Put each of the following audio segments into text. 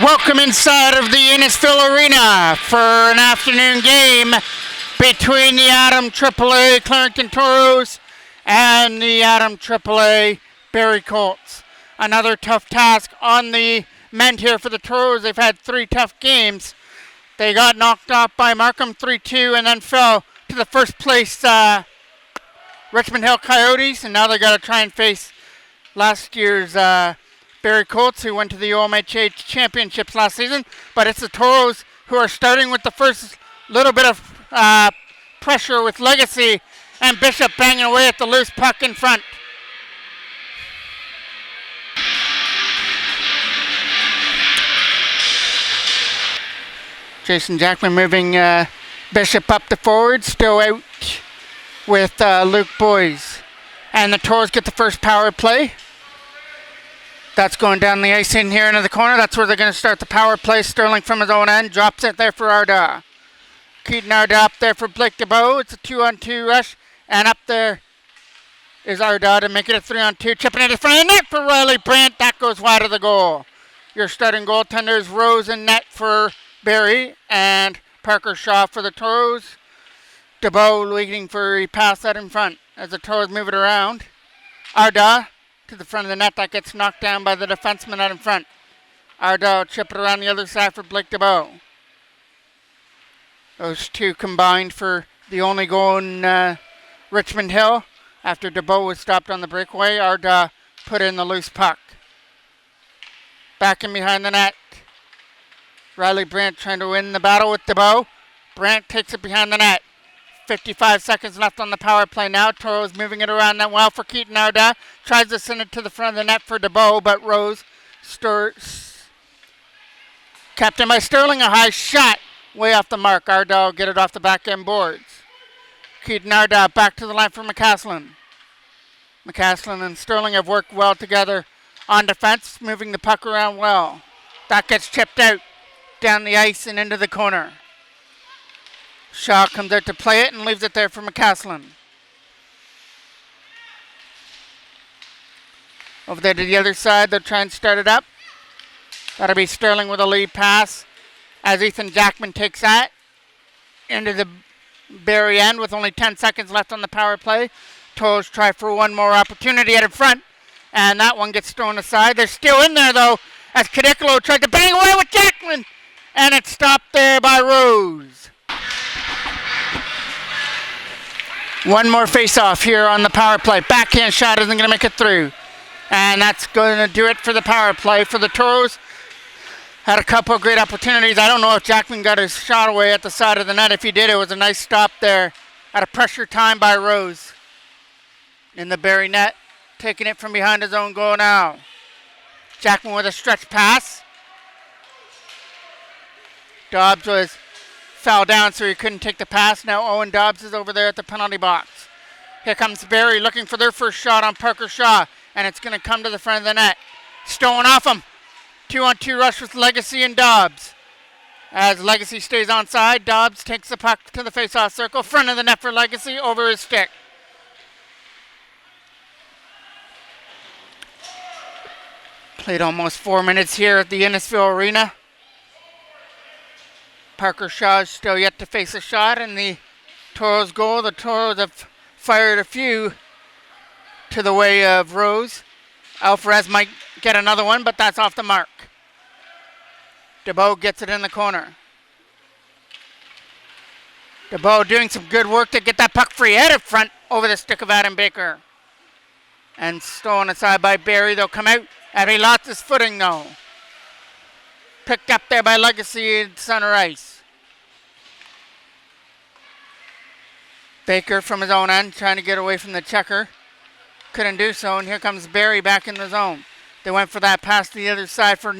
Welcome inside of the Innisfil Arena for an afternoon game between the Adam AAA Clarington Toros and the Adam AAA Barrie Colts. Another tough task on the men here for the Toros. They've had 3 tough games. They got knocked off by Markham 3-2 and then fell to the first place Richmond Hill Coyotes, and now they got to try and face last year's Barrie Colts, who went to the OMHA championships last season. But it's the Toros who are starting with the first little bit of pressure with Legacy, and Bishop banging away at the loose puck in front. Jason Jackman moving Bishop up the forward, still out with Luke Boys. And the Toros get the first power play. That's going down the ice in here into the corner. That's where they're going to start the power play. Sterling from his own end drops it there for Arda. Keaton Arda up there for Blake DeBow. It's a 2-on-2 rush. And up there is Arda to make it a 3-on-2. Chipping it in front of the net for Riley Brandt. That goes wide of the goal. Your starting goaltenders, Rose and net for Barrie. And Parker Shaw for the Toros. DeBow waiting for a pass that in front as the Toros move it around. Arda to the front of the net. That gets knocked down by the defenseman out in front. Arda will chip it around the other side for Blake DeBow. Those two combined for the only goal in Richmond Hill. After DeBow was stopped on the breakaway, Arda put in the loose puck. Back in behind the net. Riley Brandt trying to win the battle with DeBow. Brandt takes it behind the net. 55 seconds left on the power play now. Toros moving it around that well for Keaton Arda. Tries to send it to the front of the net for DeBow, but Rose kept in by Sterling. A high shot way off the mark. Arda will get it off the back end boards. Keaton Arda back to the line for McCaslin. McCaslin and Sterling have worked well together on defense, moving the puck around well. That gets chipped out down the ice and into the corner. Shaw comes out to play it and leaves it there for McCaslin. Over there to the other side, they'll try and start it up. That'll be Sterling with a lead pass as Ethan Jackman takes that into the Barrie end with only 10 seconds left on the power play. Toros try for one more opportunity out in front, and that one gets thrown aside. They're still in there, though, as Cadicolo tried to bang away with Jackman, and it's stopped there by Rose. One more face-off here on the power play. Backhand shot isn't going to make it through. And that's going to do it for the power play for the Toros. Had a couple of great opportunities. I don't know if Jackman got his shot away at the side of the net. If he did, it was a nice stop there at a pressure time by Rose. In the Barrie net, taking it from behind his own goal now. Jackman with a stretch pass. Dobbs fell down so he couldn't take the pass. Now Owen Dobbs is over there at the penalty box. Here comes Barrie looking for their first shot on Parker Shaw, and it's going to come to the front of the net. Stolen off him. 2-on-2 rush with Legacy and Dobbs. As Legacy stays onside, Dobbs takes the puck to the face-off circle. Front of the net for Legacy, over his stick. Played almost 4 minutes here at the Innisfil Arena. Parker Shaw is still yet to face a shot, and the Toros goal. The Toros have fired a few to the way of Rose. Alvarez might get another one, but that's off the mark. DeBow gets it in the corner. DeBow doing some good work to get that puck free out of front over the stick of Adam Baker. And stolen aside by Barrie. They'll come out. And he lost his footing though. Picked up there by Legacy in center ice. Baker from his own end trying to get away from the checker. Couldn't do so, and here comes Barrie back in the zone. They went for that pass to the other side for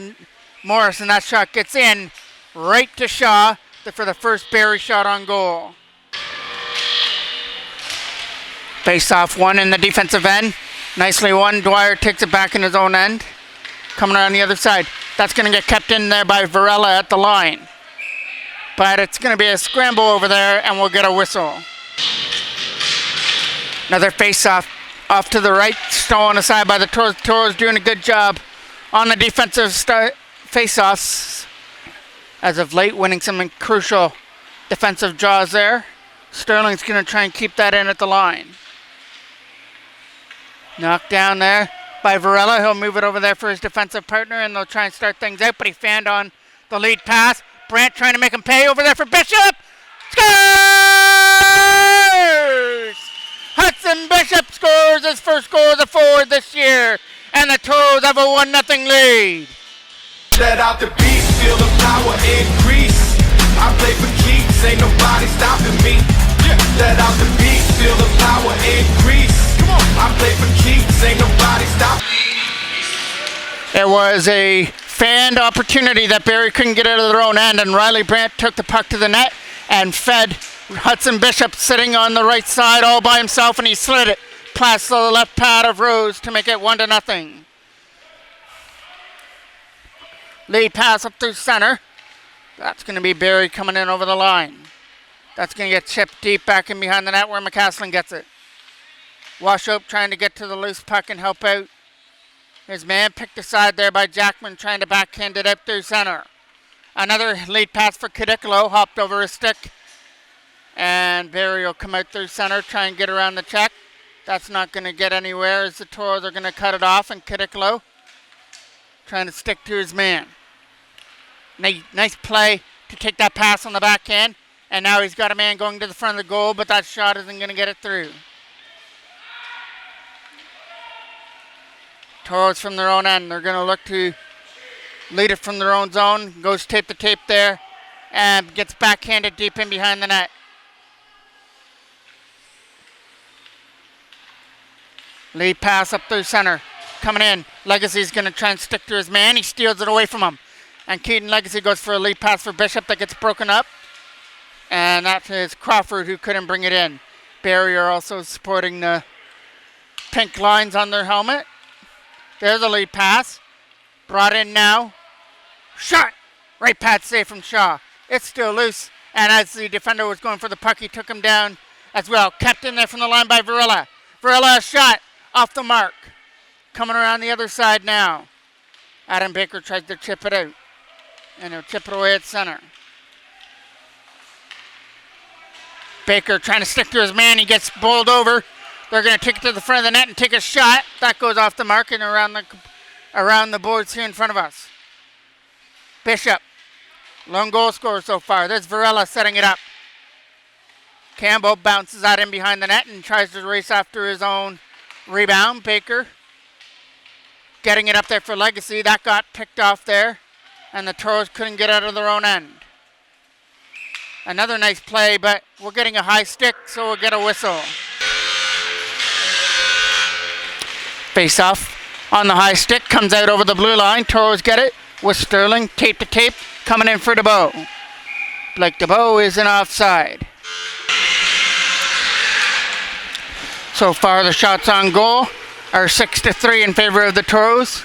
Morris, and that shot gets in right to Shaw for the first Barrie shot on goal. Face off one in the defensive end. Nicely won. Dwyer takes it back in his own end. Coming around the other side. That's going to get kept in there by Varela at the line. But it's going to be a scramble over there, and we'll get a whistle. Another face-off off to the right, stolen aside by the Toros. Toros doing a good job on the defensive face-offs. As of late, winning some crucial defensive draws there. Sterling's going to try and keep that in at the line. Knocked down there by Varela. He'll move it over there for his defensive partner, and they'll try and start things out, but he fanned on the lead pass. Brandt trying to make him pay over there for Bishop. Scores! Hudson Bishop scores his first goal as a forward this year, and the Toros have a 1-0 lead. Let out the beast, feel the power increase. I play for keeps, ain't nobody stopping me. Let out the beast, feel the power increase. Come on, I play for keeps, ain't nobody stopping me. It was a fanned opportunity that Barrie couldn't get out of their own end, and Riley Brandt took the puck to the net and fed Hudson Bishop sitting on the right side all by himself, and he slid it past the left pad of Rose to make it 1-0. Lead pass up through center. That's going to be Barrie coming in over the line. That's going to get chipped deep back in behind the net where McCaslin gets it. Washope trying to get to the loose puck and help out his man. Picked aside there by Jackman, trying to backhand it up through center. Another lead pass for Cadicolo, hopped over his stick. And Barrie will come out through center, try and get around the check. That's not going to get anywhere as the Toros are going to cut it off, and Cadicolo trying to stick to his man. Nice play to take that pass on the backhand. And now he's got a man going to the front of the goal, but that shot isn't going to get it through. Toros from their own end. They're going to look to lead it from their own zone. Goes tape to tape there and gets backhanded deep in behind the net. Lead pass up through center. Coming in. Legacy's going to try and stick to his man. He steals it away from him. And Keaton Legacy goes for a lead pass for Bishop that gets broken up. And that is Crawford who couldn't bring it in. Barrie are also supporting the pink lines on their helmet. There's a lead pass. Brought in now. Shot! Right pad save from Shaw. It's still loose. And as the defender was going for the puck, he took him down as well. Kept in there from the line by Varela. Varela, a shot off the mark. Coming around the other side now. Adam Baker tries to chip it out. And he'll chip it away at center. Baker trying to stick to his man. He gets bowled over. They're going to take it to the front of the net and take a shot. That goes off the mark and around the boards here in front of us. Bishop. Lone goal scorer so far. There's Varela setting it up. Campbell bounces out in behind the net and tries to race after his own rebound. Baker getting it up there for Legacy. That got picked off there. And the Toros couldn't get out of their own end. Another nice play, but we're getting a high stick, so we'll get a whistle. Face off on the high stick, comes out over the blue line. Toros get it with Sterling, tape to tape, coming in for DeBow. Blake DeBow is in offside. So far, the shots on goal are 6-3 in favor of the Toros.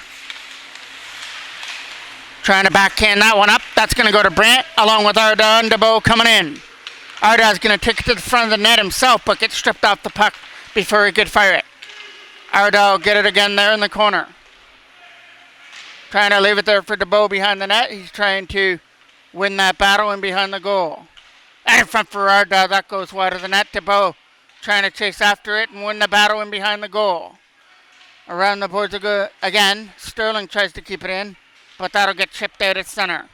Trying to backhand that one up. That's going to go to Brandt, along with Arda and DeBow coming in. Arda's going to take it to the front of the net himself, but gets stripped off the puck before he could fire it. Arda will get it again there in the corner. Trying to leave it there for DeBow behind the net. He's trying to win that battle in behind the goal. And in front for Arda, that goes wide of the net to Bo. Trying to chase after it and win the battle in behind the goal. Around the boards again. Sterling tries to keep it in, but that'll get chipped out at center.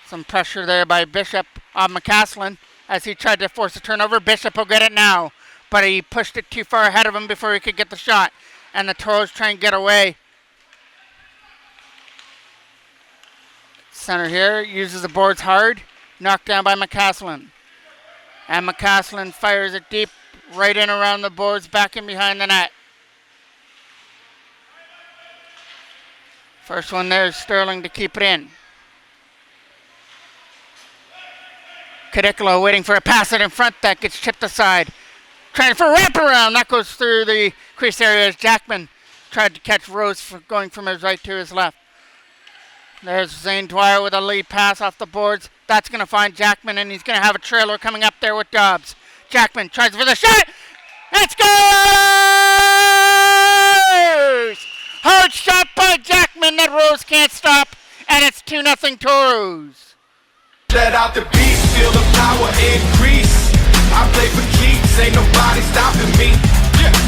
Some pressure there by Bishop on McCaslin as he tried to force a turnover. Bishop will get it now, but he pushed it too far ahead of him before he could get the shot. And the Toros try and get away. Center here, uses the boards hard. Knocked down by McCaslin. And McCaslin fires it deep right in around the boards, back in behind the net. First one there is Sterling to keep it in. Cadicolo waiting for a pass it in front that gets chipped aside. Trying for a wraparound. That goes through the crease area as Jackman tried to catch Rose for going from his right to his left. There's Zane Dwyer with a lead pass off the boards. That's going to find Jackman, and he's going to have a trailer coming up there with Dobbs. Jackman tries for the shot. It scores! Hard shot by Jackman that Rose can't stop, and it's 2-0 Toros. Let out the beast, feel the power increase. I play for keeps, ain't nobody stopping me.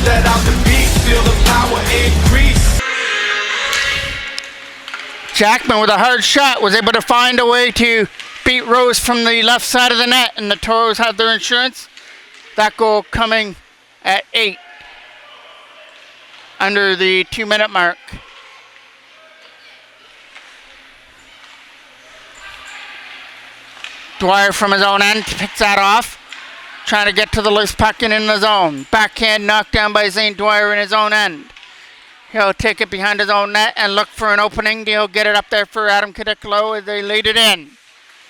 Let out the beast, feel the power increase. Jackman with a hard shot was able to find a way to beat Rose from the left side of the net, and the Toros have their insurance. That goal coming at 8, under the 2-minute mark. Dwyer from his own end picks that off, trying to get to the loose puck and in the zone. Backhand knocked down by Zane Dwyer in his own end. He'll take it behind his own net and look for an opening. He'll get it up there for Adam Cadicolo as they lead it in.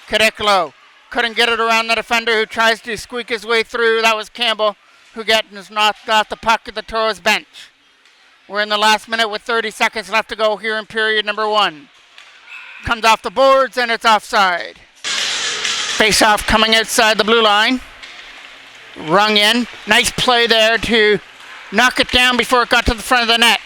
Cadicolo couldn't get it around the defender who tries to squeak his way through. That was Campbell who gets knocked off the puck at the Toros bench. We're in the last minute with 30 seconds left to go here in period number 1. Comes off the boards and it's offside. Face-off coming outside the blue line. Rung in. Nice play there to knock it down before it got to the front of the net.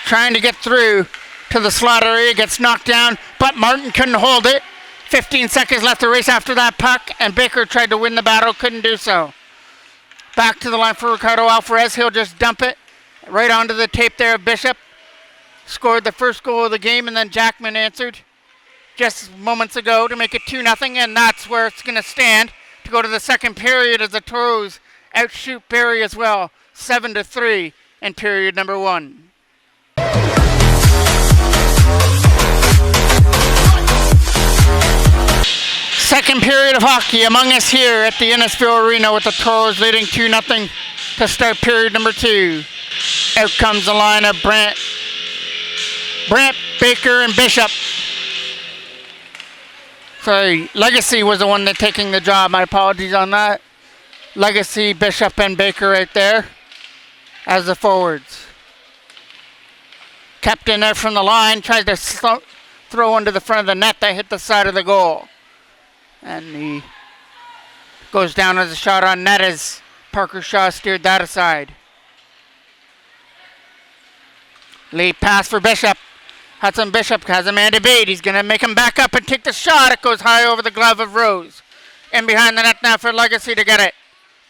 Trying to get through to the slot area. Gets knocked down, but Martin couldn't hold it. 15 seconds left to race after that puck, and Baker tried to win the battle, couldn't do so. Back to the line for Ricardo Alvarez. He'll just dump it right onto the tape there of Bishop. Scored the first goal of the game, and then Jackman answered just moments ago to make it 2-0, and that's where it's going to stand to go to the second period as the Toros outshoot Barrie as well, 7-3 in period number 1. Second period of hockey among us here at the Innisfil Arena with the Toros leading 2-0 to start period number 2. Out comes the line of Brandt, Baker, and Bishop. Sorry, Legacy was the one that taking the job. My apologies on that. Legacy, Bishop, and Baker right there as the forwards. Kept in there from the line, tries to throw into the front of the net that hit the side of the goal. And he goes down as a shot on net as Parker Shaw steered that aside. Lead pass for Bishop. Hudson Bishop has a man to beat. He's going to make him back up and take the shot. It goes high over the glove of Rose. In behind the net now for Legacy to get it.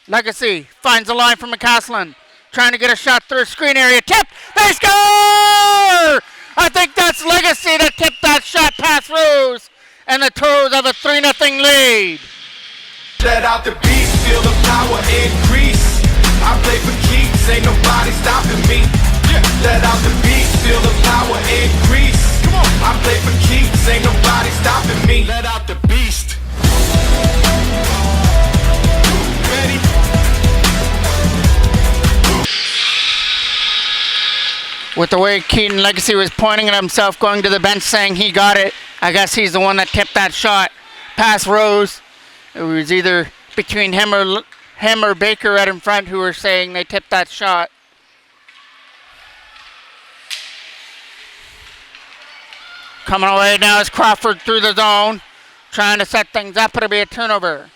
Legacy finds the line from McCaslin. Trying to get a shot through a screen area. Tipped. They score! I think that's Legacy that tipped that shot past Rose. And the Toros have a 3-0 lead. Let out the beast, feel the power increase. I play for keeps, ain't nobody stopping me. Let out the beast, feel the power increase. Come on. I play for keeps, ain't nobody stopping me. Let out the beast. Ready? With the way Keaton Legacy was pointing at himself, going to the bench saying he got it, I guess he's the one that tipped that shot past Rose. It was either between him or Baker right in front who were saying they tipped that shot. Coming away now is Crawford through the zone, trying to set things up. It'll be a turnover.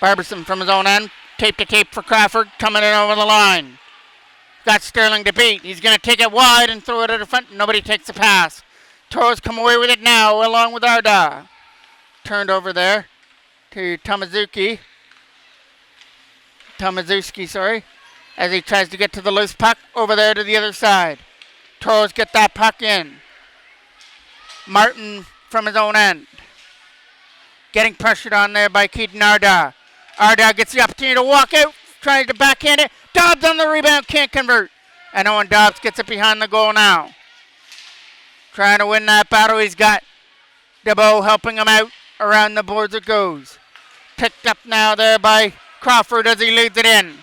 Barberson from his own end, tape to tape for Crawford, coming in over the line. Got Sterling to beat. He's going to take it wide and throw it at the front. Nobody takes the pass. Toros come away with it now, along with Arda. Turned over there to Tomaszewski, sorry, as he tries to get to the loose puck over there to the other side. Toros get that puck in. Martin from his own end. Getting pressured on there by Keaton Arda. Arda gets the opportunity to walk out, tries to backhand it. Dobbs on the rebound, can't convert. And Owen Dobbs gets it behind the goal now. Trying to win that battle. He's got DeBow helping him out. Around the boards it goes. Picked up now there by Crawford as he leads it in.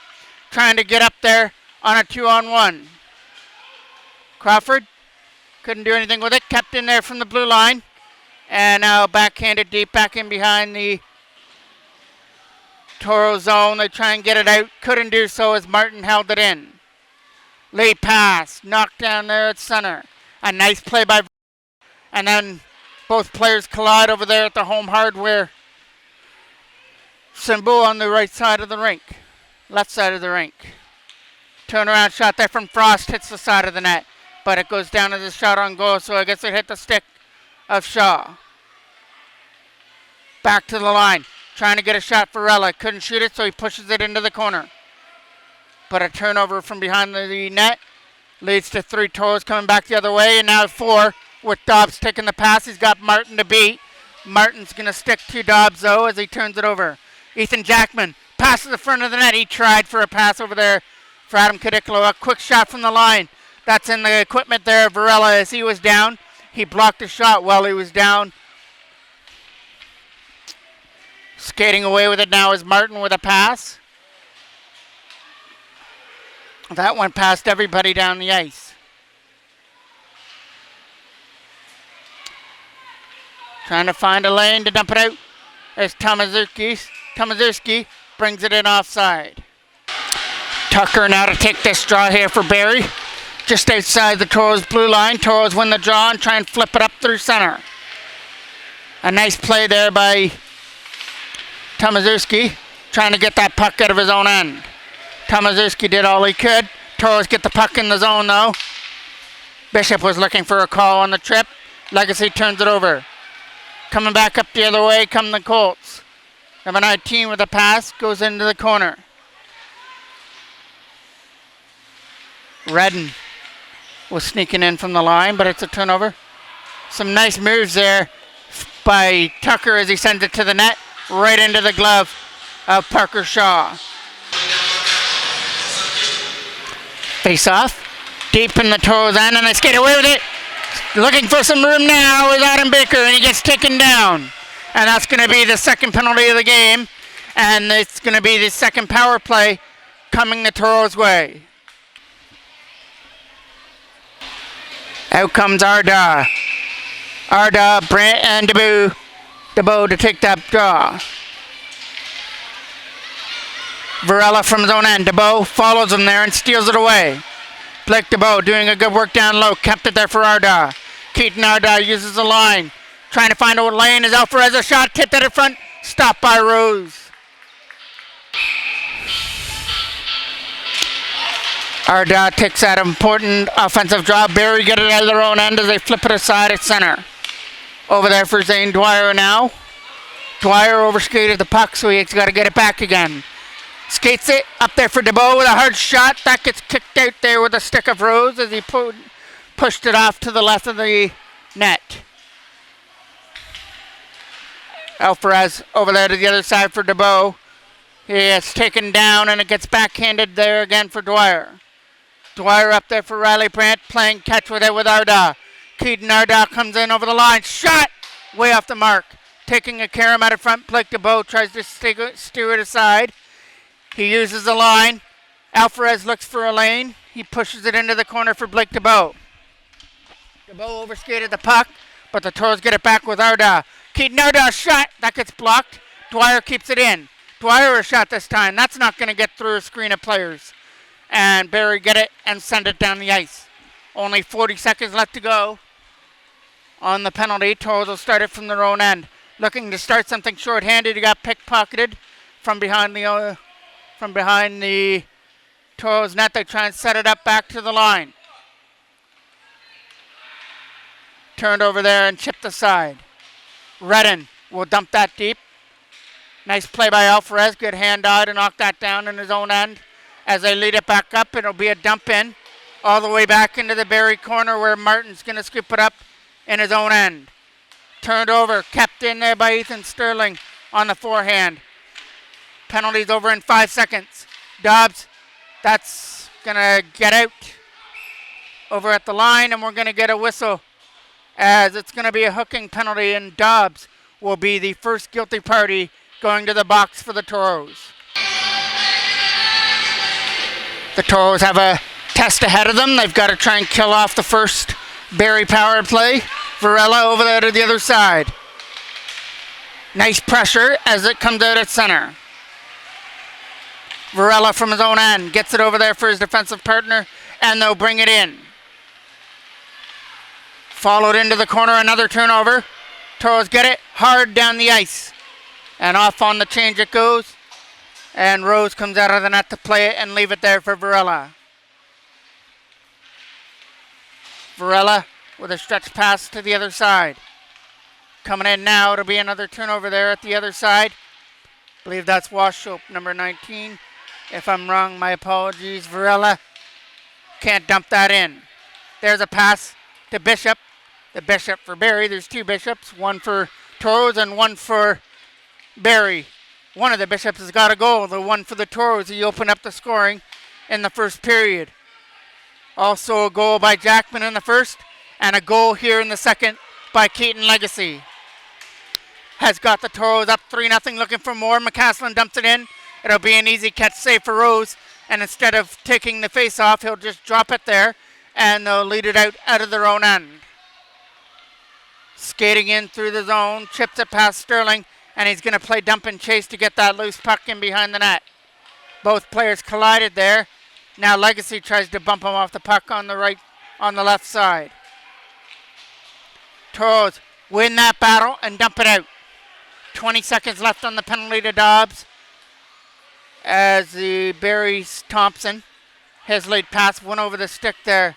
Trying to get up there on a 2-on-1. Crawford couldn't do anything with it. Kept in there from the blue line. And now backhanded deep back in behind the Toro zone. They try and get it out. Couldn't do so as Martin held it in. Late pass. Knocked down there at center. A nice play by. And then both players collide over there at the home hardware symbol on the right side of the rink. Left side of the rink. Turnaround shot there from Frost. Hits the side of the net. But it goes down as a shot on goal. So I guess it hit the stick of Shaw. Back to the line. Trying to get a shot for Rella. Couldn't shoot it, so he pushes it into the corner. But a turnover from behind the net leads to 3 Toros coming back the other way. And now 4 with Dobbs taking the pass. He's got Martin to beat. Martin's going to stick to Dobbs, though, as he turns it over. Ethan Jackman passes the front of the net. He tried for a pass over there for Adam Kadiklo. A quick shot from the line. That's in the equipment there of Varela as he was down. He blocked a shot while he was down. Skating away with it now is Martin with a pass. That went past everybody down the ice. Trying to find a lane to dump it out. There's Tomaszewski brings it in offside. Tucker now to take this draw here for Barrie. Just outside the Toros blue line. Toros win the draw and try and flip it up through center. A nice play there by Tomaszewski, trying to get that puck out of his own end. Tomaszewski did all he could. Toros get the puck in the zone though. Bishop was looking for a call on the trip. Legacy turns it over. Coming back up the other way come the Colts. Number 19 with a pass goes into the corner. Redden was sneaking in from the line, but it's a turnover. Some nice moves there by Tucker as he sends it to the net, right into the glove of Parker Shaw. Face off, deep in the Toros end, and they skate away with it. Looking for some room now is Adam Baker, and he gets taken down. And that's going to be the second penalty of the game, and it's going to be the second power play coming the Toros' way. Out comes Arda. Brant, and DeBow to take that draw. Varela from his own end. DeBow follows him there and steals it away. Blake DeBow doing a good work down low. Kept it there for Arda. Keaton Arda uses the line. Trying to find a lane as Alvarez a shot. Tipped at the front. Stopped by Rose. Arda takes that important offensive draw. Barrie get it out of their own end as they flip it aside at center. Over there for Zane Dwyer now. Dwyer overskated the puck, so he's got to get it back again. Skates it up there for DeBow with a hard shot. That gets kicked out there with a stick of Rose as he pushed it off to the left of the net. Alvarez over there to the other side for DeBow. He is taken down and it gets backhanded there again for Dwyer. Dwyer up there for Riley Brandt, playing catch with it with Arda. Keaton Arda comes in over the line. Shot! Way off the mark. Taking a carom out of front. Blake DeBow tries to steer it aside. He uses the line. Alvarez looks for a lane. He pushes it into the corner for Blake DeBow. DeBow overskated the puck, but the Toros get it back with Arda. Keaton Arda shot. That gets blocked. Dwyer keeps it in. Dwyer a shot this time. That's not going to get through a screen of players. And Barrie get it and send it down the ice. Only 40 seconds left to go on the penalty. Toros will start it from their own end. Looking to start something short-handed. He got pickpocketed from behind the Toros net. They try and set it up back to the line. Turned over there and chipped aside. Redden will dump that deep. Nice play by Alvarez. Good hand-eye to knock that down in his own end. As they lead it back up, it'll be a dump in. All the way back into the Barrie corner where Martin's going to scoop it up in his own end. Turned over, kept in there by Ethan Sterling on the forehand. Penalties over in 5 seconds. Dobbs, that's going to get out over at the line, and we're going to get a whistle as it's going to be a hooking penalty, and Dobbs will be the first guilty party going to the box for the Toros. The Toros have a test ahead of them. They've got to try and kill off the first Barrie power play. Varela over there to the other side. Nice pressure as it comes out at center. Varela from his own end gets it over there for his defensive partner, and they'll bring it in. Followed into the corner, another turnover. Toros get it hard down the ice. And off on the change it goes. And Rose comes out of the net to play it and leave it there for Varela. Varela with a stretch pass to the other side. Coming in now, it'll be another turnover there at the other side. I believe that's Washope, number 19. If I'm wrong, my apologies. Varela can't dump that in. There's a pass to Bishop. The Bishop for Barrie. There's two Bishops, one for Toros and one for Barrie. One of the Bishops has got a goal. The one for the Toros, he opened up the scoring in the first period. Also a goal by Jackman in the first, and a goal here in the second by Keaton Legacy. Has got the Toros up 3-0, looking for more. McCaslin dumps it in. It'll be an easy catch save for Rose, and instead of taking the face off, he'll just drop it there, and they'll lead it out of their own end. Skating in through the zone, chips it past Sterling, and he's going to play dump and chase to get that loose puck in behind the net. Both players collided there. Now Legacy tries to bump him off the puck on the left side. Toros win that battle and dump it out. 20 seconds left on the penalty to Dobbs. As the Barrie Thompson, his late pass went over the stick there.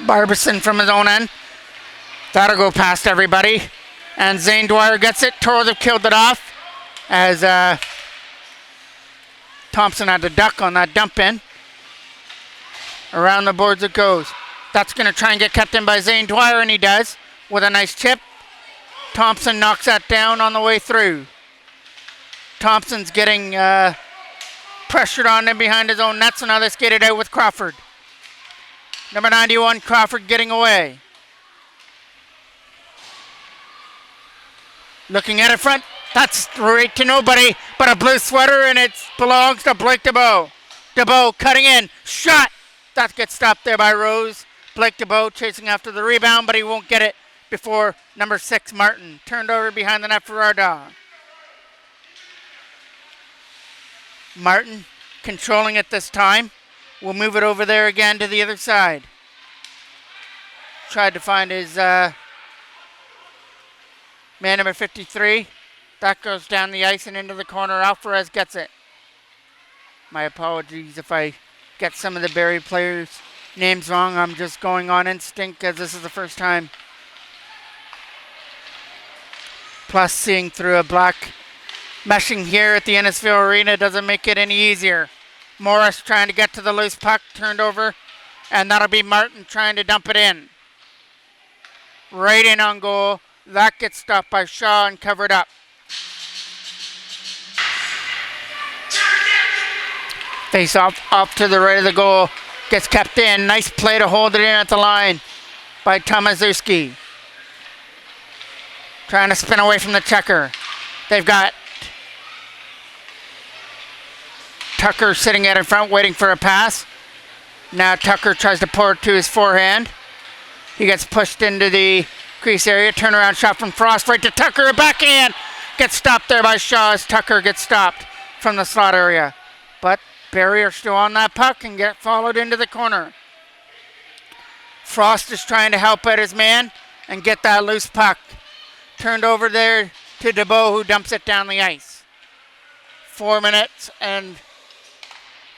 Barbison from his own end. That'll go past everybody. And Zane Dwyer gets it. Toros have killed it off as Thompson had to duck on that dump in. Around the boards it goes. That's going to try and get kept in by Zane Dwyer, and he does with a nice chip. Thompson knocks that down on the way through. Thompson's getting pressured on him behind his own net, so now they skate it out with Crawford. Number 91, Crawford getting away. Looking at it front. That's right to nobody but a blue sweater, and it belongs to Blake DeBow. DeBow cutting in. Shot. That gets stopped there by Rose. Blake DeBow chasing after the rebound, but he won't get it before number 6, Martin. Turned over behind the net for Ardaugh. Martin controlling it this time. We'll move it over there again to the other side. Tried to find his man number 53. That goes down the ice and into the corner. Alvarez gets it. My apologies if I get some of the Barrie players' names wrong. I'm just going on instinct as this is the first time. Plus, seeing through a black meshing here at the Innisfil Arena doesn't make it any easier. Morris trying to get to the loose puck, turned over, and that'll be Martin trying to dump it in. Right in on goal. That gets stopped by Shaw and covered up. Face off to the right of the goal. Gets kept in. Nice play to hold it in at the line by Tomaszewski. Trying to spin away from the checker. They've got Tucker sitting out in front waiting for a pass. Now Tucker tries to pour it to his forehand. He gets pushed into the crease area. Turnaround shot from Frost right to Tucker. A backhand. Gets stopped there by Shaw as Tucker gets stopped from the slot area. But Barrie are still on that puck and get followed into the corner. Frost is trying to help out his man and get that loose puck. Turned over there to DeBow, who dumps it down the ice. 4 minutes and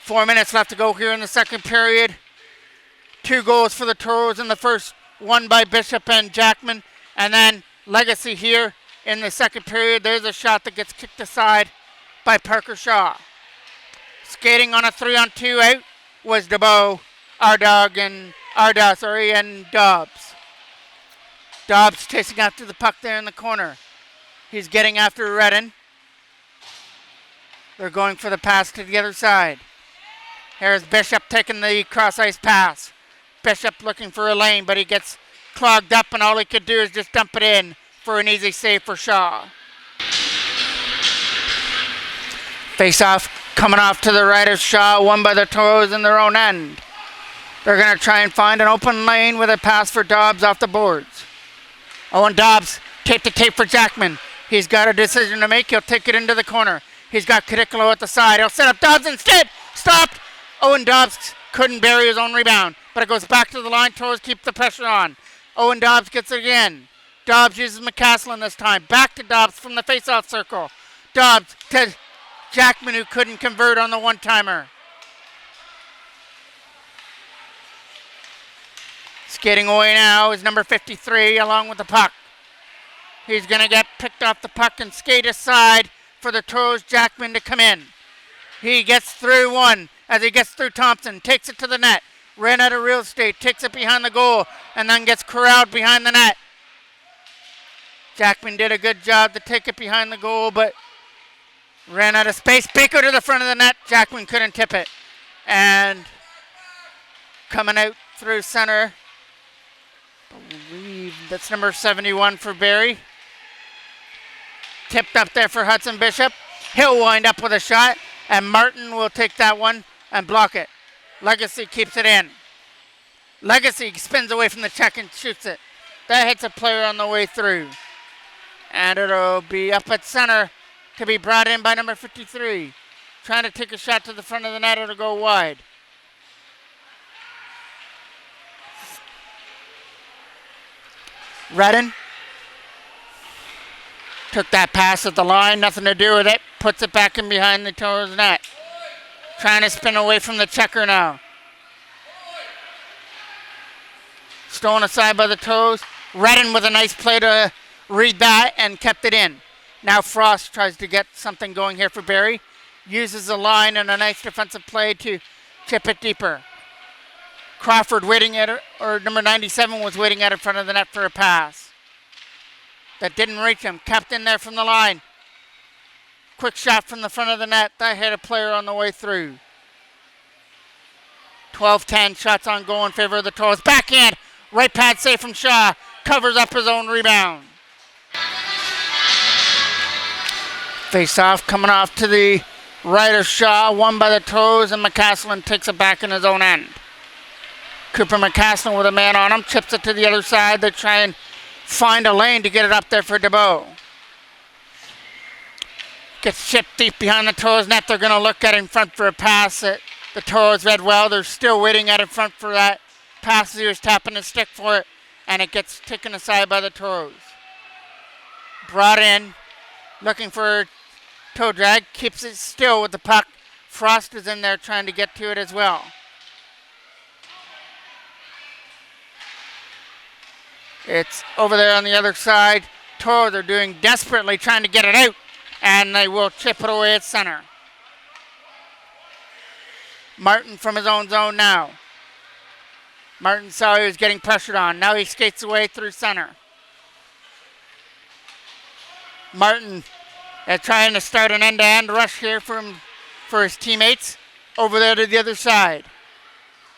4 minutes left to go here in the second period. 2 goals for the Toros in the first, one by Bishop and Jackman, and then Legacy here in the second period. There's a shot that gets kicked aside by Parker Shaw. Skating on a 3-on-2 out was DeBow, and Dobbs. Dobbs chasing after the puck there in the corner. He's getting after Redden. They're going for the pass to the other side. Here's Bishop taking the cross-ice pass. Bishop looking for a lane, but he gets clogged up, and all he could do is just dump it in for an easy save for Shaw. Face-off coming off to the right of Shaw, won by the Toros in their own end. They're going to try and find an open lane with a pass for Dobbs off the boards. Owen Dobbs, tape to tape for Jackman. He's got a decision to make. He'll take it into the corner. He's got Cadicolo at the side. He'll set up Dobbs instead. Stopped. Owen Dobbs couldn't bury his own rebound, but it goes back to the line. Toros keep the pressure on. Owen Dobbs gets it again. Dobbs uses McCaslin this time. Back to Dobbs from the face-off circle. Dobbs to Jackman, who couldn't convert on the one-timer. Skating away now is number 53 along with the puck. He's going to get picked off the puck and skate aside for the Toros Jackman to come in. He gets through one as he gets through Thompson, takes it to the net, ran out of real estate, takes it behind the goal, and then gets corralled behind the net. Jackman did a good job to take it behind the goal, but ran out of space. Baker to the front of the net. Jackman couldn't tip it. And coming out through center, I believe that's number 71 for Barrie. Tipped up there for Hudson Bishop. He'll wind up with a shot, and Martin will take that one and block it. Legacy keeps it in. Legacy spins away from the check and shoots it. That hits a player on the way through. And it'll be up at center to be brought in by number 53. Trying to take a shot to the front of the net. It'll go wide. Redden took that pass at the line, nothing to do with it. Puts it back in behind the Toros net. Trying to spin away from the checker now. Stolen aside by the Toros. Redden with a nice play to read that and kept it in. Now Frost tries to get something going here for Barrie. Uses a line and a nice defensive play to chip it deeper. Crawford waiting at it, or number 97 was waiting at in front of the net for a pass. That didn't reach him. Kept in there from the line. Quick shot from the front of the net. That hit a player on the way through. 12-10 shots on goal in favor of the Toros. Backhand. Right pad save from Shaw. Covers up his own rebound. Face off coming off to the right of Shaw. Won by the Toros, and McCaslin takes it back in his own end. Cooper McCaslin with a man on him. Chips it to the other side. They try and find a lane to get it up there for DeBow. Gets chipped deep behind the Toros net. They're going to look at in front for a pass that the Toros read well. They're still waiting at in front for that pass. He was tapping his stick for it, and it gets taken aside by the Toros. Brought in, looking for toe drag. Keeps it still with the puck. Frost is in there trying to get to it as well. It's over there on the other side. Toros are doing desperately trying to get it out, and they will chip it away at center. Martin from his own zone now. Martin saw he was getting pressured on. Now he skates away through center. Martin trying to start an end-to-end rush here for his teammates. Over there to the other side.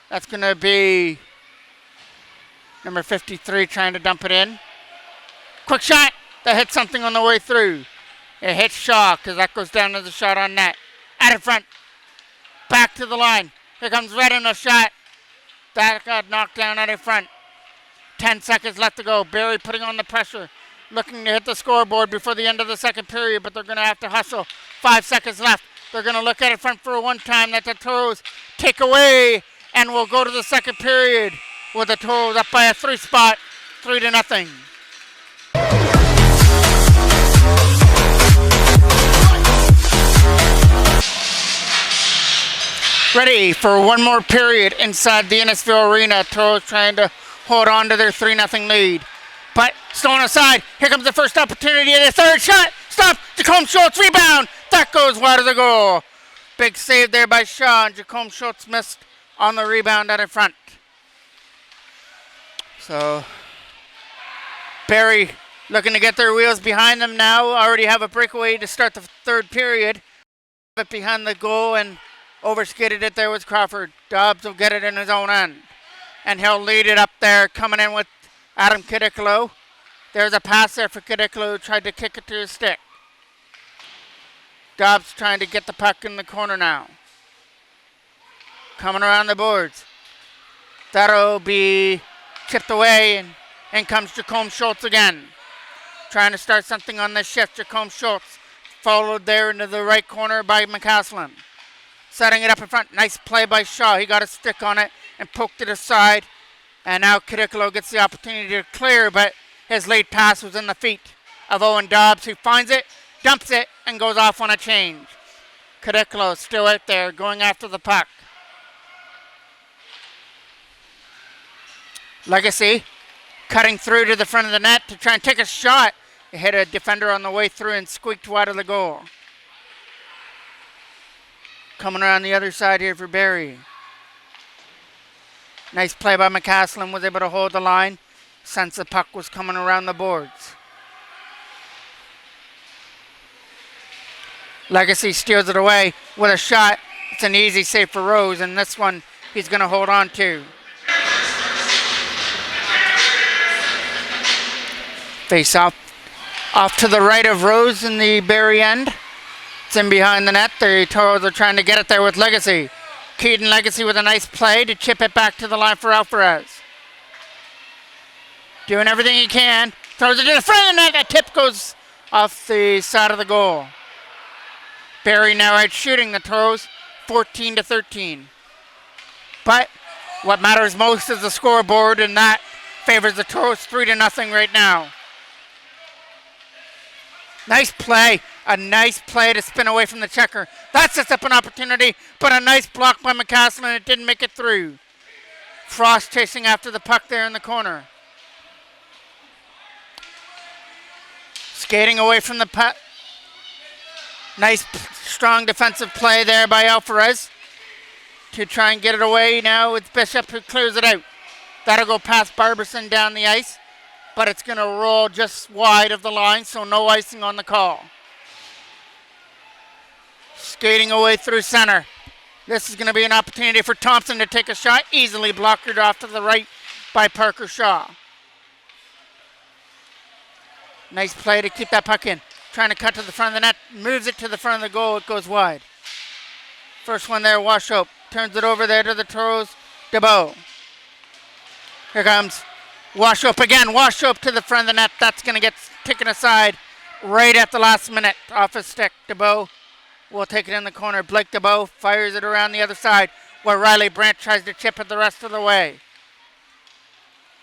That's going to be number 53 trying to dump it in. Quick shot. That hit something on the way through. It hits Shaw because that goes down to the shot on net. Out in front. Back to the line. Here comes Redden, a shot. That got knocked down out in front. 10 seconds left to go. Barrie putting on the pressure. Looking to hit the scoreboard before the end of the second period, but they're going to have to hustle. 5 seconds left. They're going to look at it front for a one-time that the Toros take away, and we'll go to the second period with the Toros up by a 3 spot, 3-0. Ready for one more period inside the Innisfil Arena. Toros trying to hold on to their 3-0 lead. But stolen aside. Here comes the first opportunity of the third shot. Stop. Jacome Schultz rebound. That goes wide of the goal. Big save there by Shaw. And Jacome Schultz missed on the rebound out in front. So Barrie looking to get their wheels behind them now. Already have a breakaway to start the third period. But behind the goal and overskated it there with Crawford. Dobbs will get it in his own end. And he'll lead it up there, coming in with Adam Kadiklo. There's a pass there for Kadiklo, who tried to kick it to his stick. Dobbs trying to get the puck in the corner now. Coming around the boards. That'll be chipped away, and in comes Jacome Schultz again. Trying to start something on this shift. Jacome Schultz followed there into the right corner by McCaslin. Setting it up in front. Nice play by Shaw. He got a stick on it and poked it aside. And now Kadiklo gets the opportunity to clear, but his late pass was in the feet of Owen Dobbs, who finds it, dumps it, and goes off on a change. Kadiklo still out there going after the puck. Legacy cutting through to the front of the net to try and take a shot. It hit a defender on the way through and squeaked wide of the goal. Coming around the other side here for Barrie. Nice play by McCaslin, was able to hold the line since the puck was coming around the boards. Legacy steals it away with a shot. It's an easy save for Rose, and this one he's going to hold on to. Face off to the right of Rose in the Barrie end. It's in behind the net. The Toros are trying to get it there with Legacy. Keaton Legacy with a nice play to chip it back to the line for Alvarez. Doing everything he can. Throws it to the front of the net. That tip goes off the side of the goal. Barrie now out shooting the Toros 14-13. But what matters most is the scoreboard, and that favors the Toros 3-0 right now. Nice play. A nice play to spin away from the checker. That sets up an opportunity, but a nice block by McCaslin. It didn't make it through. Frost chasing after the puck there in the corner. Skating away from the puck. Nice, strong defensive play there by Alvarez to try and get it away now with Bishop, who clears it out. That'll go past Barberson down the ice, but it's going to roll just wide of the line, so no icing on the call. Skating away through center. This is going to be an opportunity for Thompson to take a shot. Easily blocked off to the right by Parker Shaw. Nice play to keep that puck in. Trying to cut to the front of the net. Moves it to the front of the goal. It goes wide. First one there, Washope. Turns it over there to the Toros. DeBow. Here comes Washope again. Washope to the front of the net. That's going to get taken aside right at the last minute off his stick. DeBow will take it in the corner. Blake DeBow fires it around the other side where Riley Brandt tries to chip it the rest of the way.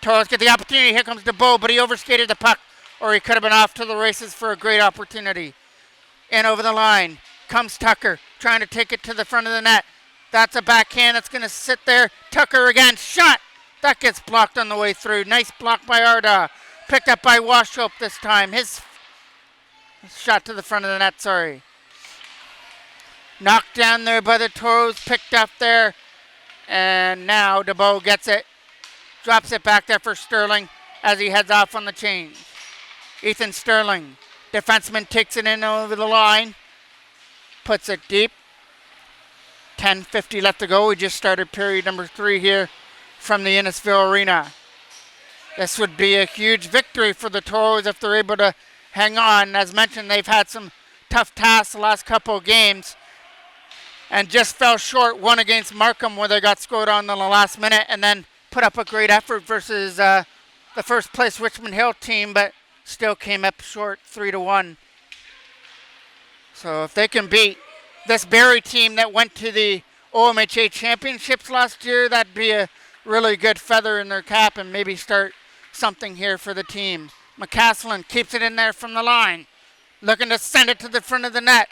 Toros get the opportunity. Here comes DeBow, but he overskated the puck, or he could have been off to the races for a great opportunity. In over the line comes Tucker, trying to take it to the front of the net. That's a backhand that's going to sit there. Tucker again, shot. That gets blocked on the way through. Nice block by Arda. Picked up by Washope this time. His shot to the front of the net, sorry. Knocked down there by the Toros, picked up there. And now DeBow gets it. Drops it back there for Sterling as he heads off on the change. Ethan Sterling, defenseman, takes it in over the line. Puts it deep. 10:50 left to go. We just started period number 3 here from the Innisfil Arena. This would be a huge victory for the Toros if they're able to hang on. As mentioned, they've had some tough tasks the last couple of games and just fell short. One against Markham where they got scored on in the last minute, and then put up a great effort versus the first place Richmond Hill team, but still came up short 3-1. So if they can beat this Barrie team that went to the OMHA championships last year, that'd be a really good feather in their cap and maybe start something here for the team. McCaslin keeps it in there from the line, looking to send it to the front of the net.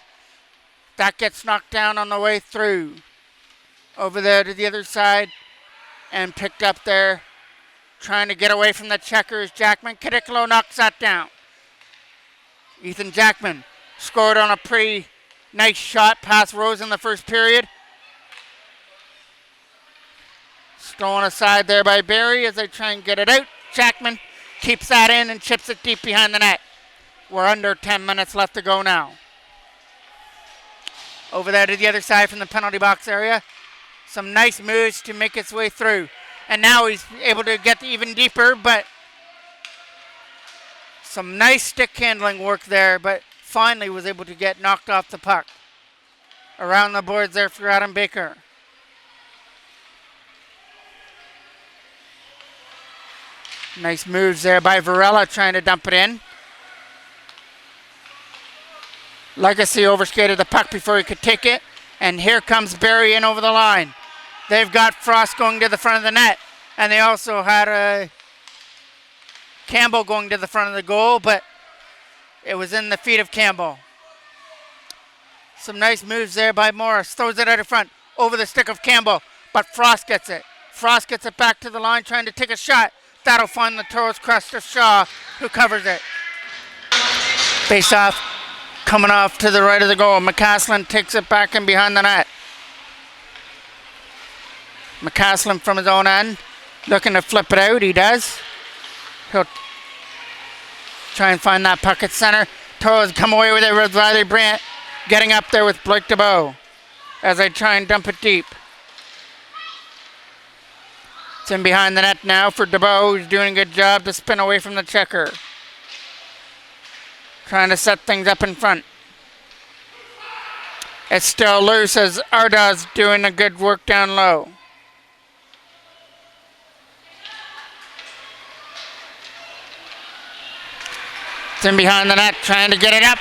That gets knocked down on the way through. Over there to the other side and picked up there. Trying to get away from the checkers. Jackman. Cadicolo knocks that down. Ethan Jackman scored on a pretty nice shot past Rose in the first period. Stolen aside there by Barrie as they try and get it out. Jackman keeps that in and chips it deep behind the net. We're under 10 minutes left to go now. Over there to the other side from the penalty box area. Some nice moves to make its way through. And now he's able to get even deeper, but some nice stick handling work there, but finally was able to get knocked off the puck. Around the boards there for Adam Baker. Nice moves there by Varela trying to dump it in. Legacy overskated the puck before he could take it. And here comes Barrie in over the line. They've got Frost going to the front of the net. And they also had Campbell going to the front of the goal, but it was in the feet of Campbell. Some nice moves there by Morris. Throws it out of front over the stick of Campbell, but Frost gets it. Frost gets it back to the line trying to take a shot. That'll find the Toros crest of Shaw, who covers it. Face off, coming off to the right of the goal. McCaslin takes it back in behind the net. McCaslin from his own end, looking to flip it out. He does. He'll try and find that puck at center. Toros come away with it with Riley Brandt, getting up there with Blake DeBow as they try and dump it deep. It's in behind the net now for DeBow, who's doing a good job to spin away from the checker. Trying to set things up in front. It's still loose as Ardaz doing a good work down low. It's in behind the net, trying to get it up.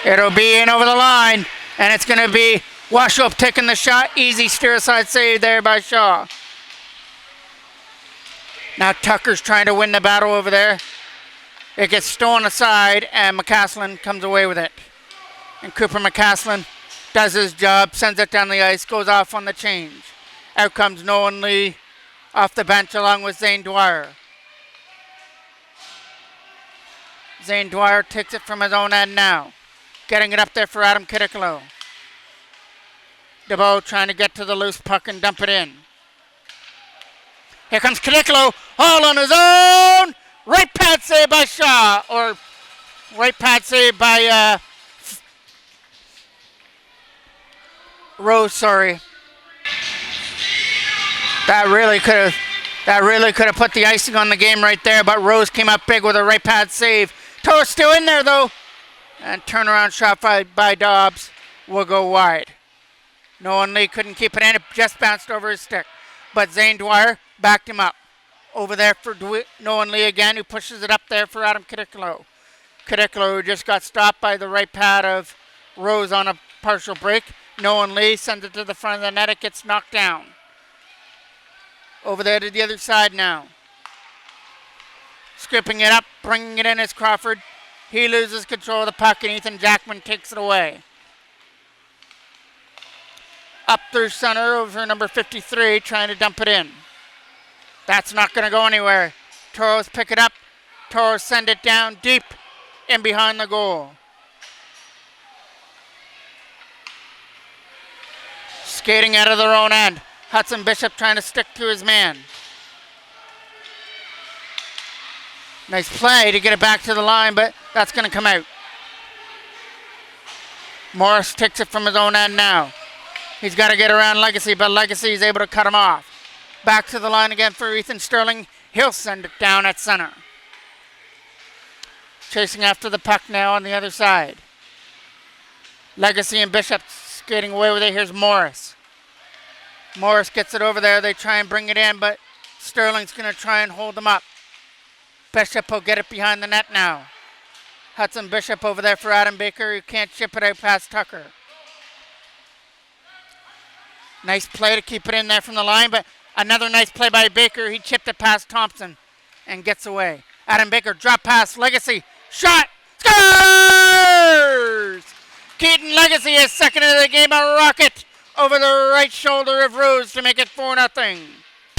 It'll be in over the line, and it's going to be Washoe taking the shot. Easy steer side save there by Shaw. Now Tucker's trying to win the battle over there. It gets stolen aside, and McCaslin comes away with it. And Cooper McCaslin does his job, sends it down the ice, goes off on the change. Out comes Nolan Lee off the bench along with Zane Dwyer. Zane Dwyer takes it from his own end now. Getting it up there for Adam Cadicolo. DeBow trying to get to the loose puck and dump it in. Here comes Cadicolo, all on his own. Right pad save by Shaw, or right pad save by Rose, sorry. That really could have put the icing on the game right there, but Rose came up big with a right pad save. Toros still in there though. And turnaround shot by Dobbs will go wide. Nolan Lee couldn't keep it in, it just bounced over his stick. But Zane Dwyer backed him up. Over there for Nolan Lee again, who pushes it up there for Adam Cadicolo. Cadicolo, who just got stopped by the right pad of Rose on a partial break. Nolan Lee sends it to the front of the net. It gets knocked down. Over there to the other side now. Scooping it up, bringing it in is Crawford. He loses control of the puck, and Ethan Jackman takes it away. Up through center over number 53, trying to dump it in. That's not going to go anywhere. Toros pick it up. Toros send it down deep in behind the goal. Skating out of their own end. Hudson Bishop trying to stick to his man. Nice play to get it back to the line, but that's going to come out. Morris takes it from his own end now. He's got to get around Legacy, but Legacy is able to cut him off. Back to the line again for Ethan Sterling. He'll send it down at center. Chasing after the puck now on the other side. Legacy and Bishop skating away with it. Here's Morris. Morris gets it over there. They try and bring it in, but Sterling's going to try and hold them up. Bishop will get it behind the net now. Hudson Bishop over there for Adam Baker, who can't chip it out past Tucker. Nice play to keep it in there from the line, but another nice play by Baker. He chipped it past Thompson and gets away. Adam Baker drop pass, Legacy, shot, scores! Keaton Legacy is second of the game, a rocket over the right shoulder of Rose to make it 4-0.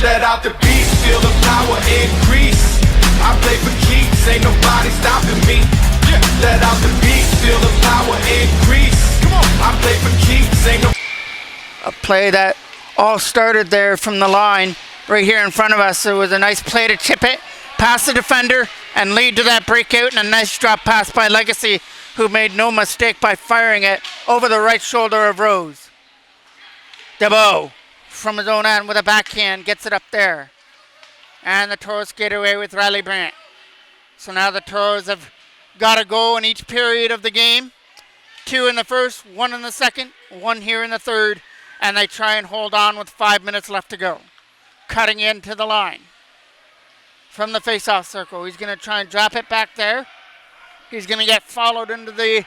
Let out the beast, feel the power increase. I play for keeps, ain't nobody stopping me. Let out the beast, feel the power increase. Come on, I play for keeps, ain't no. A play that all started there from the line right here in front of us. It was a nice play to chip it past the defender and lead to that breakout, and a nice drop pass by Legacy, who made no mistake by firing it over the right shoulder of Rose. DeBow from his own end with a backhand gets it up there. And the Toros get away with Riley Brandt. So now the Toros have got to go in each period of the game. 2 in the first, 1 in the second, 1 here in the third. And they try and hold on with 5 minutes left to go. Cutting into the line. From the face-off circle. He's going to try and drop it back there. He's going to get followed into the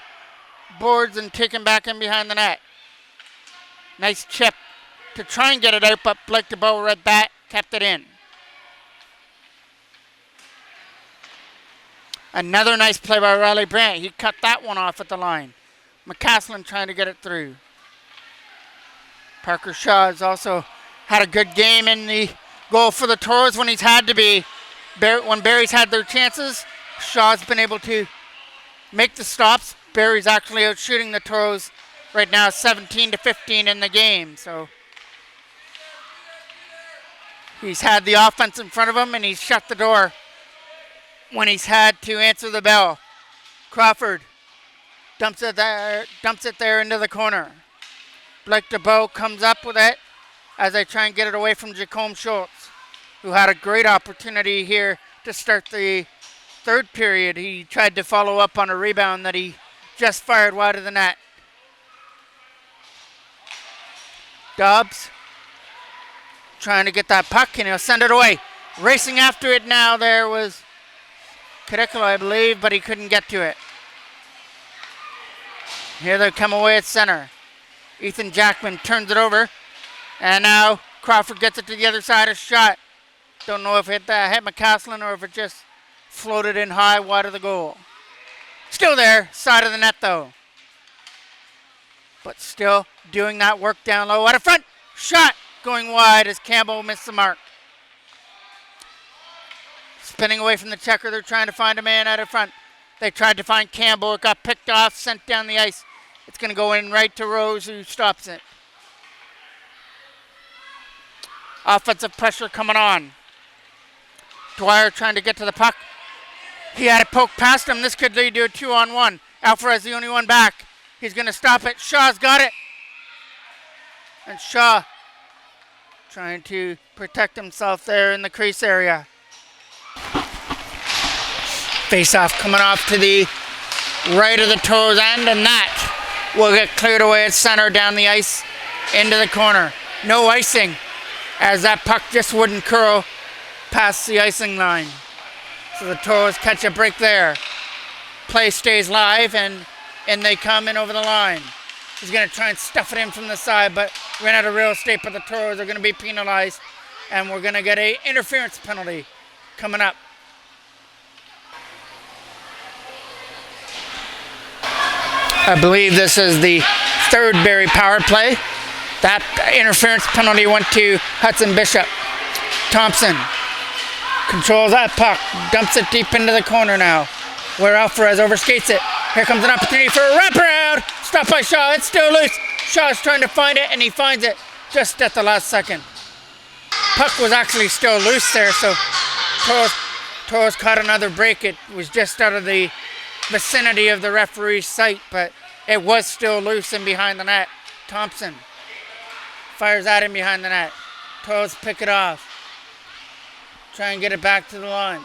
boards and taken back in behind the net. Nice chip to try and get it out, but Blake DeBow read that, kept it in. Another nice play by Riley Brandt. He cut that one off at the line. McCaslin trying to get it through. Parker Shaw has also had a good game in the goal for the Toros when he's had to be. When Barrie's had their chances, Shaw's been able to make the stops. Barrie's actually out shooting the Toros right now 17-15 in the game. So he's had the offense in front of him and he's shut the door when he's had to answer the bell. Crawford dumps it there into the corner. Blake DeBow comes up with it as they try and get it away from Jacome Schultz, who had a great opportunity here to start the third period. He tried to follow up on a rebound that he just fired wide of the net. Dobbs trying to get that puck and he'll send it away. Racing after it now there was Kadekalo, I believe, but he couldn't get to it. Here they come away at center. Ethan Jackman turns it over. And now Crawford gets it to the other side. A shot. Don't know if it hit McCaslin or if it just floated in high wide of the goal. Still there. Side of the net though. But still doing that work down low. Out of front. Shot going wide as Campbell missed the mark. Spinning away from the checker. They're trying to find a man out of front. They tried to find Campbell. It got picked off, sent down the ice. It's going to go in right to Rose, who stops it. Offensive pressure coming on. Dwyer trying to get to the puck. He had it poked past him. This could lead to a 2-on-1. Alvarez the only one back. He's going to stop it. Shaw's got it. And Shaw trying to protect himself there in the crease area. Face-off coming off to the right of the Toros end, and that will get cleared away at center down the ice into the corner. No icing, as that puck just wouldn't curl past the icing line. So the Toros catch a break there. Play stays live, and in they come in over the line. He's going to try and stuff it in from the side, but ran out of real estate, but the Toros are going to be penalized, and we're going to get an interference penalty coming up. I believe this is the third Barrie power play. That interference penalty went to Hudson Bishop. Thompson controls that puck, dumps it deep into the corner now, where Alvarez overskates it. Here comes an opportunity for a wraparound. Stopped by Shaw. It's still loose. Shaw's trying to find it, and he finds it just at the last second. Puck was actually still loose there, so Toros caught another break. It was just out of the vicinity of the referee's sight, but it was still loose and behind the net. Thompson fires at him behind the net. Toros pick it off. Try and get it back to the line.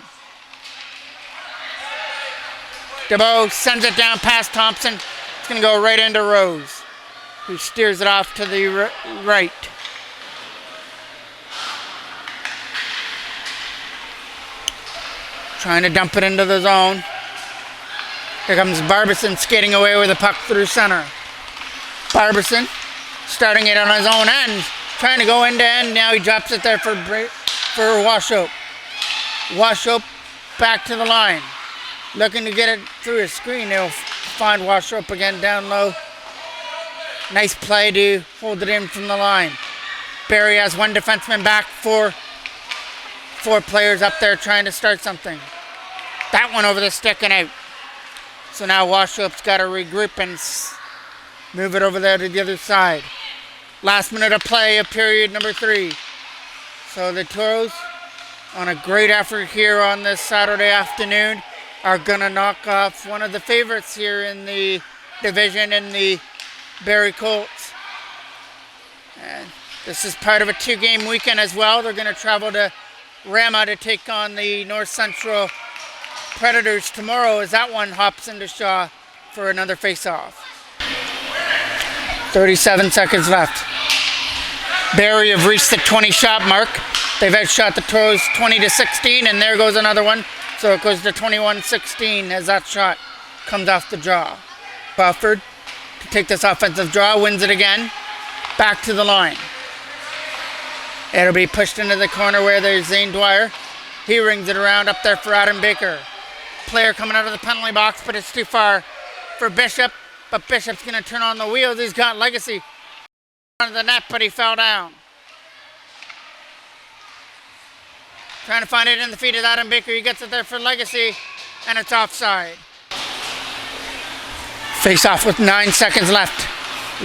DeBow sends it down past Thompson. It's going to go right into Rose, who steers it off to the right. Trying to dump it into the zone. Here comes Barbison skating away with the puck through center. Barbison starting it on his own end, trying to go end to end. Now he drops it there for Washope. Washope back to the line. Looking to get it through his screen. They'll find Washope again down low. Nice play to hold it in from the line. Barrie has one defenseman back, four players up there trying to start something. That one over the stick and out. So now Washup's got to regroup and move it over there to the other side. Last minute of play of period number 3. So the Toros, on a great effort here on this Saturday afternoon, are going to knock off one of the favorites here in the division in the Barrie Colts. And this is part of a 2-game weekend as well. They're going to travel to Rama to take on the North Central Predators tomorrow as that one hops into Shaw for another face-off. 37 seconds left. Barrie have reached the 20-shot mark. They've outshot the Toros 20-16, and there goes another one. So it goes to 21-16 as that shot comes off the draw. Bufford to take this offensive draw, wins it again. Back to the line. It'll be pushed into the corner where there's Zane Dwyer. He rings it around up there for Adam Baker. Player coming out of the penalty box, but it's too far for Bishop. But Bishop's going to turn on the wheels. He's got Legacy under the net, but he fell down. Trying to find it in the feet of Adam Baker. He gets it there for Legacy, and it's offside. Face off with 9 seconds left.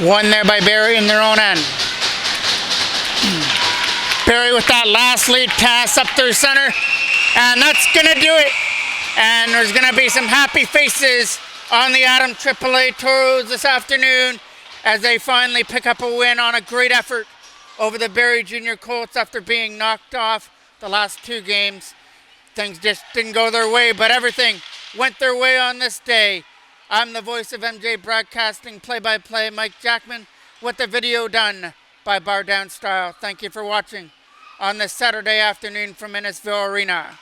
One there by Barrie in their own end. Barrie with that last lead pass up through center, and that's going to do it. And there's going to be some happy faces on the Adam AAA Toros this afternoon as they finally pick up a win on a great effort over the Barrie Junior Colts after being knocked off the last 2 games. Things just didn't go their way, but everything went their way on this day. I'm the voice of MJ Broadcasting, play-by-play Mike Jackman, with the video done by Bar Down Style. Thank you for watching on this Saturday afternoon from Innisville Arena.